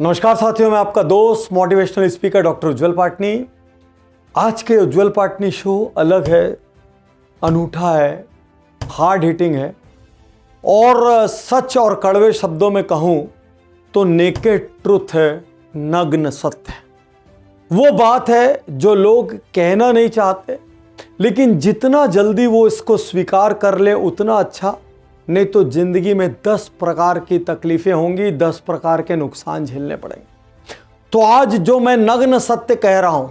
नमस्कार साथियों, मैं आपका दोस्त मोटिवेशनल स्पीकर डॉक्टर उज्जवल पाटनी। आज के उज्जवल पाटनी शो अलग है, अनूठा है, हार्ड हिटिंग है और सच और कड़वे शब्दों में कहूं तो नेकेड ट्रुथ है, नग्न सत्य है। वो बात है जो लोग कहना नहीं चाहते, लेकिन जितना जल्दी वो इसको स्वीकार कर ले उतना अच्छा, नहीं तो जिंदगी में 10 प्रकार की तकलीफें होंगी, 10 प्रकार के नुकसान झेलने पड़ेंगे। तो आज जो मैं नग्न सत्य कह रहा हूं,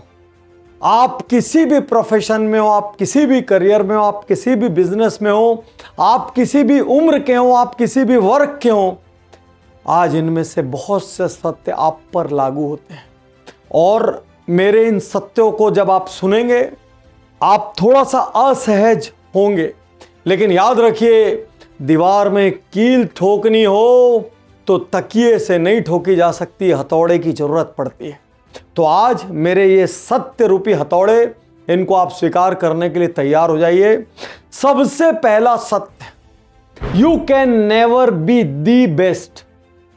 आप किसी भी प्रोफेशन में हो, आप किसी भी करियर में हो, आप किसी भी बिजनेस में हो, आप किसी भी उम्र के हो, आप किसी भी वर्ग के हो, आज इनमें से बहुत से सत्य आप पर लागू होते हैं। और मेरे इन सत्यों को जब आप सुनेंगे, आप थोड़ा सा असहज होंगे, लेकिन याद रखिए, दीवार में कील ठोकनी हो तो तकिए से नहीं ठोकी जा सकती, हथौड़े की जरूरत पड़ती है। तो आज मेरे ये सत्य रूपी हथौड़े, इनको आप स्वीकार करने के लिए तैयार हो जाइए। सबसे पहला सत्य, you can never be the best.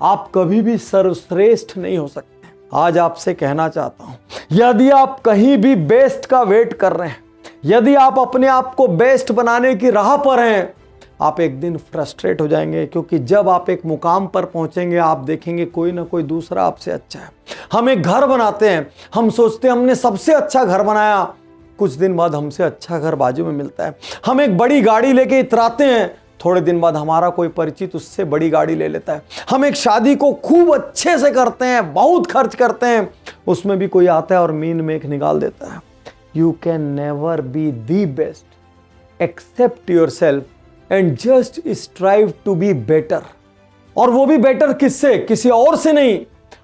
आप कभी भी सर्वश्रेष्ठ नहीं हो सकते। आज आपसे कहना चाहता हूं, यदि आप कहीं भी बेस्ट का वेट कर रहे हैं, यदि आप अपने आप को बेस्ट बनाने की राह पर हैं, आप एक दिन फ्रस्ट्रेट हो जाएंगे, क्योंकि जब आप एक मुकाम पर पहुंचेंगे, आप देखेंगे कोई ना कोई दूसरा आपसे अच्छा है। हम एक घर बनाते हैं, हम सोचते हैं हमने सबसे अच्छा घर बनाया, कुछ दिन बाद हमसे अच्छा घर बाजू में मिलता है। हम एक बड़ी गाड़ी लेके इतराते हैं, थोड़े दिन बाद हमारा कोई परिचित उससे बड़ी गाड़ी ले लेता है। हम एक शादी को खूब अच्छे से करते हैं, बहुत खर्च करते हैं, उसमें भी कोई आता है और मीन मेख निकाल देता है। You can never be the best, accept yourself and just strive to be better. और वो भी बेटर किससे? किसी और से नहीं,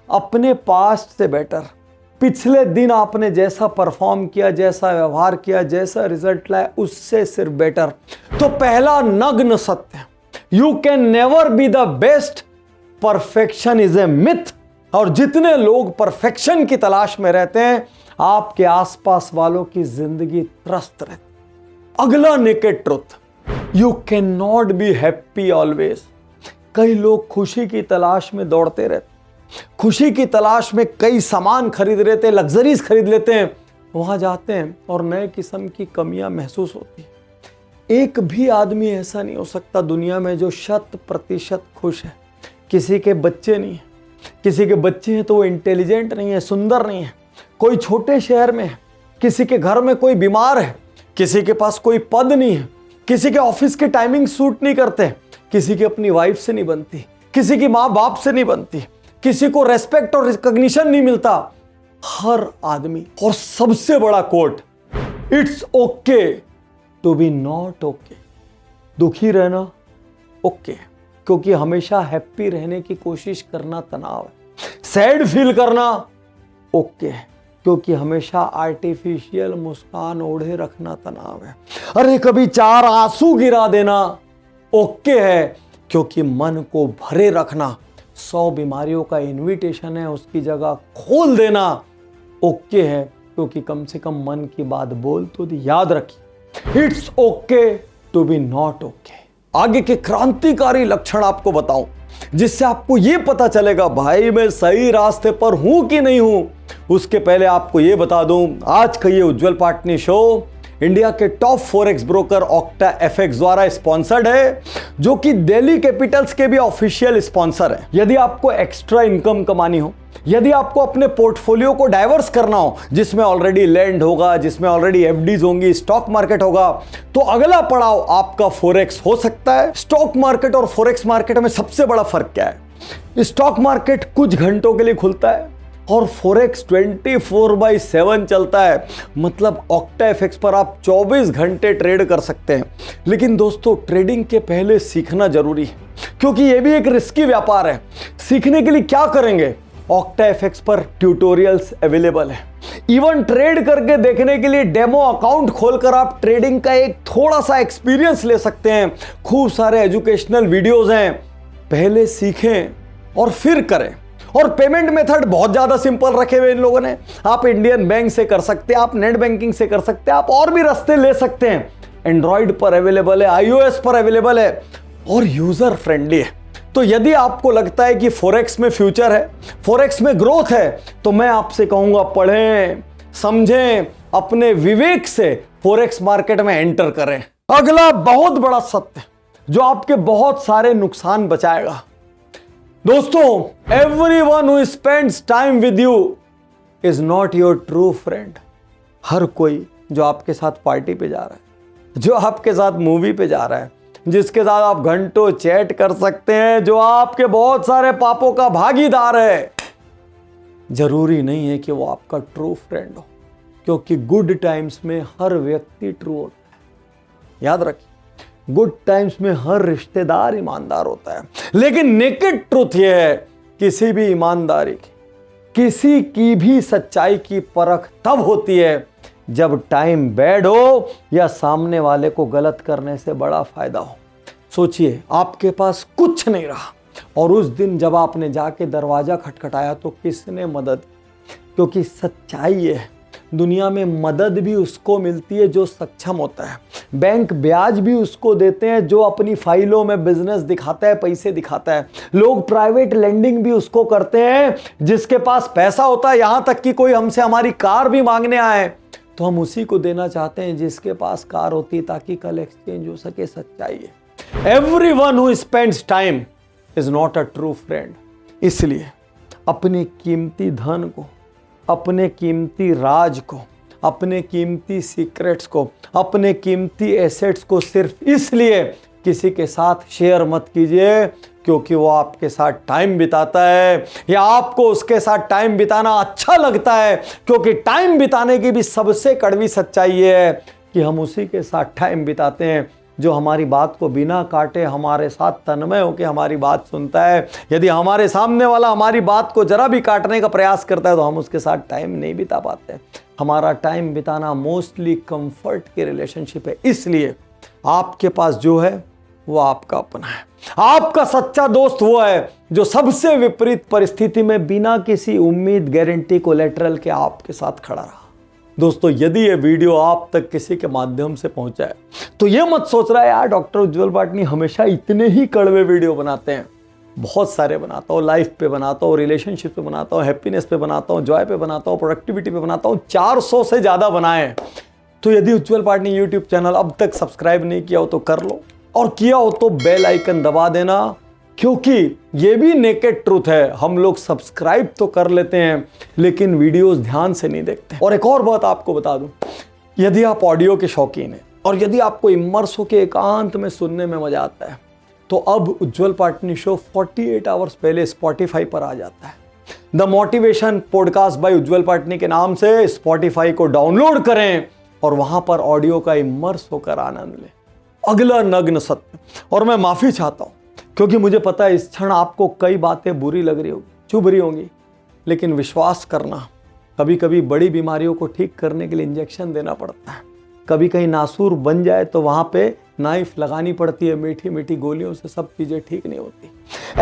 अपने पास्ट से बेटर। पिछले दिन आपने जैसा परफॉर्म किया, जैसा व्यवहार किया, जैसा रिजल्ट लाया, उससे सिर्फ बेटर। तो पहला नग्न सत्य, you can never be the best, perfection is a myth. और जितने लोग परफेक्शन की तलाश में रहते हैं, आपके आसपास वालों की जिंदगी त्रस्त रहती। अगला naked truth, you can not be happy always. कई लोग खुशी की तलाश में दौड़ते रहते, खुशी की तलाश में कई सामान खरीद लेते हैं, लग्जरीज खरीद लेते हैं, वहां जाते हैं और नए किस्म की कमियां महसूस होती हैं। एक भी आदमी ऐसा नहीं हो सकता दुनिया में जो 100% खुश है। किसी के बच्चे नहीं है, किसी के बच्चे हैं तो वो इंटेलिजेंट नहीं है, सुंदर नहीं है, कोई छोटे शहर में है, किसी के घर में कोई बीमार है, किसी के पास कोई पद नहीं है, किसी के ऑफिस के टाइमिंग सूट नहीं करते, किसी की अपनी वाइफ से नहीं बनती, किसी की माँ बाप से नहीं बनती, किसी को रेस्पेक्ट और रिकॉग्निशन नहीं मिलता। हर आदमी, और सबसे बड़ा quote, it's okay to be not okay. दुखी रहना ओके, क्योंकि हमेशा हैप्पी रहने की कोशिश करना तनाव है। सैड फील करना ओके है, क्योंकि हमेशा आर्टिफिशियल मुस्कान ओढ़े रखना तनाव है। अरे कभी 4 आंसू गिरा देना ओके है, क्योंकि मन को भरे रखना 100 बीमारियों का इनविटेशन है, उसकी जगह खोल देना ओके है, क्योंकि कम से कम मन की बात बोल तो दी। याद रखिए, it's okay to be not okay. आगे के क्रांतिकारी लक्षण आपको बताऊं, जिससे आपको यह पता चलेगा भाई मैं सही रास्ते पर हूं कि नहीं हूं। उसके पहले आपको यह बता दूं, आज का ये उज्जवल पाटनी शो इंडिया के top forex broker octa FX द्वारा स्पॉन्सर्ड है, जो कि दिल्ली कैपिटल्स के भी ऑफिशियल स्पॉन्सर है। यदि आपको एक्स्ट्रा इनकम कमानी हो, यदि आपको अपने पोर्टफोलियो को डाइवर्स करना हो, जिसमें ऑलरेडी लैंड होगा, जिसमें ऑलरेडी एफडीज होंगी, स्टॉक मार्केट होगा, तो अगला पड़ाव आपका फॉरेक्स हो सकता है। स्टॉक मार्केट और फॉरेक्स मार्केट में सबसे बड़ा फर्क क्या है? स्टॉक मार्केट कुछ घंटों के लिए खुलता है और फॉरेक्स 24/7 चलता है। मतलब ऑक्टा एफएक्स पर आप 24 घंटे ट्रेड कर सकते हैं। लेकिन दोस्तों, ट्रेडिंग के पहले सीखना जरूरी है, क्योंकि यह भी एक रिस्की व्यापार है। सीखने के लिए क्या करेंगे? ऑक्टा एफएक्स पर ट्यूटोरियल्स अवेलेबल है। इवन ट्रेड करके देखने के लिए डेमो अकाउंट खोलकर आप ट्रेडिंग का एक थोड़ा सा एक्सपीरियंस ले सकते हैं। खूब सारे एजुकेशनल वीडियोस हैं, पहले सीखें और फिर करें। और पेमेंट मेथड बहुत ज्यादा सिंपल रखे हुए इन लोगों ने। आप इंडियन बैंक से कर सकते हैं, आप नेट बैंकिंग से कर सकते हैं, आप और भी रास्ते ले सकते हैं। एंड्रॉइड पर अवेलेबल है, iOS पर अवेलेबल है और यूजर फ्रेंडली है। तो यदि आपको लगता है कि फॉरेक्स में फ्यूचर है, फॉरेक्स में ग्रोथ है, तो मैं आपसे कहूंगा पढ़ें, समझें, अपने विवेक से फॉरेक्स मार्केट में एंटर करें। अगला बहुत बड़ा सत्य जो आपके बहुत सारे नुकसान बचाएगा। दोस्तों, everyone who spends time with you is not your true friend. हर कोई जो आपके साथ पार्टी पे जा रहा है, जो आपके साथ मूवी पे जा रहा है, जिसके साथ आप घंटों चैट कर सकते हैं, जो आपके बहुत सारे पापों का भागीदार है, जरूरी नहीं है कि वो आपका ट्रू फ्रेंड हो, क्योंकि गुड टाइम्स में हर व्यक्ति ट्रू होता है। याद रखिए, गुड टाइम्स में हर रिश्तेदार ईमानदार होता है, लेकिन नेकेड ट्रूथ यह है, किसी भी ईमानदारी की, किसी की भी सच्चाई की परख तब होती है जब टाइम बैड हो या सामने वाले को गलत करने से बड़ा फायदा हो। सोचिए, आपके पास कुछ नहीं रहा और उस दिन जब आपने जाके दरवाजा खटखटाया तो किसने मदद? क्योंकि सच्चाई है, दुनिया में मदद भी उसको मिलती है जो सक्षम होता है। बैंक ब्याज भी उसको देते हैं जो अपनी फाइलों में बिजनेस दिखाता है, पैसे दिखाता है। लोग प्राइवेट लेंडिंग भी उसको करते हैं जिसके पास पैसा होता है। यहां तक कि कोई हमसे हमारी कार भी मांगने आए तो हम उसी को देना चाहते हैं जिसके पास कार होती है, ताकि कल एक्सचेंज हो सके। सच्चाई है, everyone who spends time is not a true friend. इसलिए अपने कीमती धन को, अपने कीमती राज को, अपने कीमती सीक्रेट्स को, अपने कीमती एसेट्स को सिर्फ इसलिए किसी के साथ शेयर मत कीजिए क्योंकि वो आपके साथ टाइम बिताता है, या आपको उसके साथ टाइम बिताना अच्छा लगता है, क्योंकि टाइम बिताने की भी सबसे कड़वी सच्चाई ये है कि हम उसी के साथ टाइम बिताते हैं जो हमारी बात को बिना काटे हमारे साथ तन्मय होकर हमारी बात सुनता है। यदि हमारे सामने वाला हमारी बात को जरा भी काटने का प्रयास करता है तो हम उसके साथ टाइम नहीं बिता पाते। हमारा टाइम बिताना मोस्टली कंफर्ट के रिलेशनशिप है। इसलिए आपके पास जो है वो आपका अपना है। आपका सच्चा दोस्त वो है जो सबसे विपरीत परिस्थिति में बिना किसी उम्मीद, गारंटी, कोलेटरल के आपके साथ खड़ा रहा। दोस्तों, यदि ये वीडियो आप तक किसी के माध्यम से पहुंचा है तो ये मत सोच रहा है यार डॉक्टर उज्जवल पाटनी हमेशा इतने ही कड़वे वीडियो बनाते हैं। बहुत सारे बनाता हूँ, लाइफ पे बनाता हूँ, रिलेशनशिप पे बनाता हूँ, हैप्पीनेस पे बनाता हूँ, जॉय पे बनाता हूँ, प्रोडक्टिविटी पे बनाता हूँ। 400 से ज़्यादा बनाए हैं। तो यदि उज्जवल पाटनी यूट्यूब चैनल अब तक सब्सक्राइब नहीं किया हो तो कर लो, और किया हो तो बेल आइकन दबा देना, क्योंकि ये भी नेकेड ट्रूथ है, हम लोग सब्सक्राइब तो कर लेते हैं लेकिन वीडियोस ध्यान से नहीं देखते। और एक और बात आपको बता दूं, यदि आप ऑडियो के शौकीन हैं और यदि आपको इमर्स होकर एकांत में सुनने में मजा आता है तो अब उज्जवल पाटनी शो 48 आवर्स पहले स्पॉटिफाई पर आ जाता है। द मोटिवेशन पॉडकास्ट बाय उज्जवल पाटनी के नाम से स्पॉटिफाई को डाउनलोड करें और वहां पर ऑडियो का इमर्स होकर आनंद लें। अगला नग्न सत्य, और मैं माफी चाहता हूं क्योंकि मुझे पता है इस क्षण आपको कई बातें बुरी लग रही होगी, चुभ रही होंगी, लेकिन विश्वास करना, कभी कभी बड़ी बीमारियों को ठीक करने के लिए इंजेक्शन देना पड़ता है। कभी कहीं नासूर बन जाए तो वहां पे नाइफ लगानी पड़ती है। मीठी मीठी गोलियों से सब चीजें ठीक नहीं होती।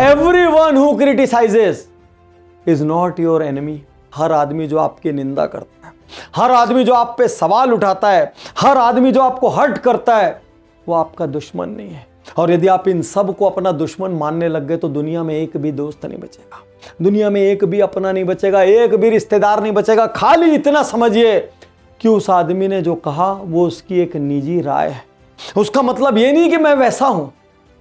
Everyone who criticises is not your enemy. हर आदमी जो आपकी निंदा करता है, हर आदमी जो आप पे सवाल उठाता है, हर आदमी जो आपको हर्ट करता है, वो आपका दुश्मन नहीं है। और यदि आप इन सब को अपना दुश्मन मानने लग गए तो दुनिया में एक भी दोस्त नहीं बचेगा, दुनिया में एक भी अपना नहीं बचेगा, एक भी रिश्तेदार नहीं बचेगा। खाली इतना समझिए कि उस आदमी ने जो कहा वो उसकी एक निजी राय है। उसका मतलब ये नहीं कि मैं वैसा हूं,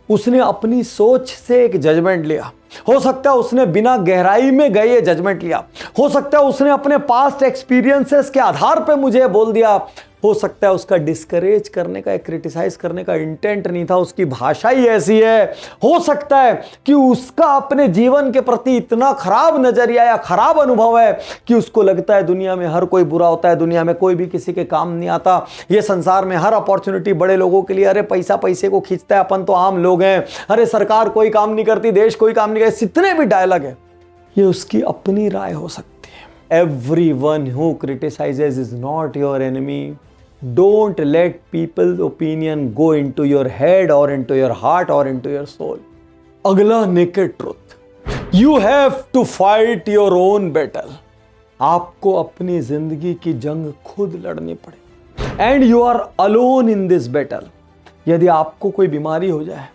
उसने अपनी सोच से एक जजमेंट लिया। हो सकता है उसने बिना गहराई में गए ये जजमेंट लिया, हो सकता है उसने अपने पास्ट एक्सपीरियंसेस के आधार पे मुझे बोल दिया, हो सकता है उसका डिस्करेज करने का, क्रिटिसाइज करने का इंटेंट नहीं था, उसकी भाषा ही ऐसी है। हो सकता है कि उसका अपने जीवन के प्रति इतना खराब नजरिया या खराब अनुभव है कि उसको लगता है दुनिया में हर कोई बुरा होता है, दुनिया में कोई भी किसी के काम नहीं आता, ये संसार में हर अपॉर्चुनिटी बड़े लोगों के लिए, अरे पैसा पैसे को खींचता है, अपन तो आम लोग हैं, अरे सरकार कोई काम नहीं करती, देश कोई काम नहीं करती, जितने भी डायलॉग है ये उसकी अपनी राय हो सकती है। Everyone who criticizes is not your enemy. Don't let people's opinion go into your head or into your heart or into your soul. अगला naked truth. You have to fight your own battle. आपको अपनी जिंदगी की जंग खुद लड़नी पड़े। And you are alone in this battle. यदि आपको कोई बीमारी हो जाए,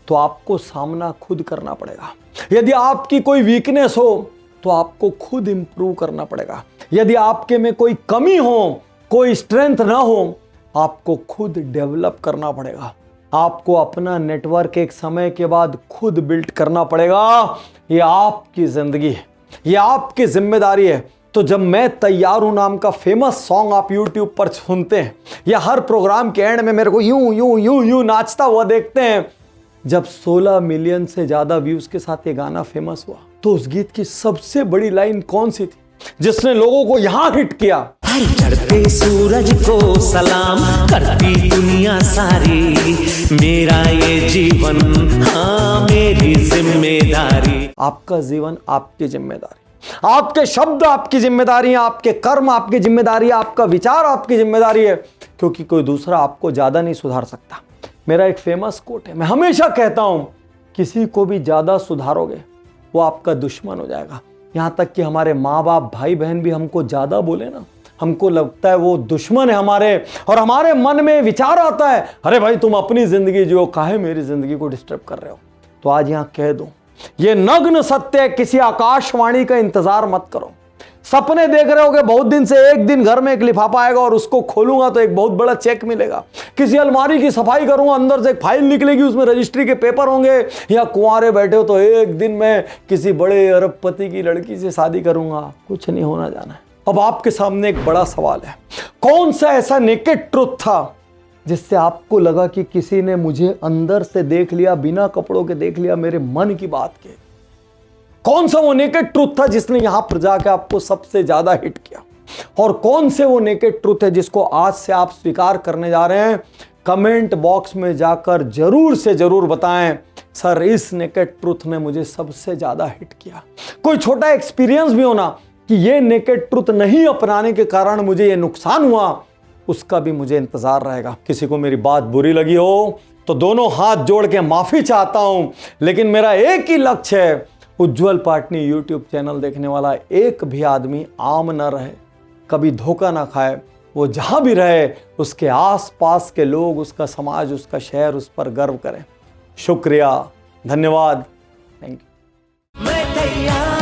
तो आपको सामना खुद करना पड़ेगा। यदि आपकी कोई वीकनेस हो तो आपको खुद इंप्रूव करना पड़ेगा। यदि आपके में कोई कमी हो, कोई स्ट्रेंथ ना हो, आपको खुद डेवलप करना पड़ेगा। आपको अपना नेटवर्क एक समय के बाद खुद बिल्ड करना पड़ेगा। ये आपकी जिंदगी है, ये आपकी जिम्मेदारी है। तो जब मैं तैयार हूं नाम का फेमस सॉन्ग आप YouTube पर सुनते हैं या हर प्रोग्राम के एंड में मेरे को यूं यूं यूं यूं नाचता हुआ देखते हैं, जब 16 मिलियन से ज्यादा व्यूज के साथ ये गाना फेमस हुआ तो उस गीत की सबसे बड़ी लाइन कौन सी थी जिसने लोगों को यहां हिट किया? चढ़ते सूरज को सलाम करती दुनिया सारी, मेरा ये जीवन हाँ मेरी जिम्मेदारी। आपका जीवन आपकी जिम्मेदारी, आपके शब्द आपकी जिम्मेदारी है, आपके कर्म आपकी जिम्मेदारी है, आपका विचार आपकी जिम्मेदारी है, क्योंकि कोई दूसरा आपको ज्यादा नहीं सुधार सकता। मेरा एक फेमस कोट है, मैं हमेशा कहता हूं, किसी को भी ज्यादा सुधारोगे वो आपका दुश्मन हो जाएगा। यहां तक कि हमारे माँ बाप भाई बहन भी हमको ज्यादा बोले ना, हमको लगता है वो दुश्मन है हमारे, और हमारे मन में विचार आता है, अरे भाई तुम अपनी जिंदगी जियो, काहे मेरी जिंदगी को डिस्टर्ब कर रहे हो। तो आज यहां कह दूं, ये नग्न सत्य है, किसी आकाशवाणी का इंतजार मत करो। सपने देख रहे होगे बहुत दिन से, एक दिन घर में एक लिफाफा आएगा और उसको खोलूंगा तो एक बहुत बड़ा चेक मिलेगा। किसी अलमारी की सफाई करूंगा, अंदर से एक फाइल निकलेगी, उसमें रजिस्ट्री के पेपर होंगे। या कुंवारे बैठे हो तो एक दिन मैं किसी बड़े अरबपति की लड़की से शादी करूंगा। कुछ नहीं होना जाना है। अब आपके सामने एक बड़ा सवाल है, कौन सा ऐसा नेकेड ट्रुथ था जिससे आपको लगा कि किसी ने मुझे अंदर से देख लिया, बिना कपड़ों के देख लिया, मेरे मन की बात के? कौन सा वो नेकेड ट्रुथ था जिसने यहां पर जाकर आपको सबसे ज्यादा हिट किया? और कौन से वो नेकेड ट्रुथ है जिसको आज से आप स्वीकार करने जा रहे हैं? कमेंट बॉक्स में जाकर जरूर से जरूर बताएं, सर इस नेकेड ट्रुथ ने मुझे सबसे ज्यादा हिट किया। कोई छोटा एक्सपीरियंस भी होना कि ये नेकेड ट्रुथ नहीं अपनाने के कारण मुझे ये नुकसान हुआ, उसका भी मुझे इंतजार रहेगा। किसी को मेरी बात बुरी लगी हो तो दोनों हाथ जोड़ के माफी चाहता हूं, लेकिन मेरा एक ही लक्ष्य है, उज्जवल पाटनी यूट्यूब चैनल देखने वाला एक भी आदमी आम न रहे, कभी धोखा ना खाए। वो जहां भी रहे उसके आसपास के लोग, उसका समाज, उसका शहर उस पर गर्व करें। शुक्रिया, धन्यवाद, थैंक यू।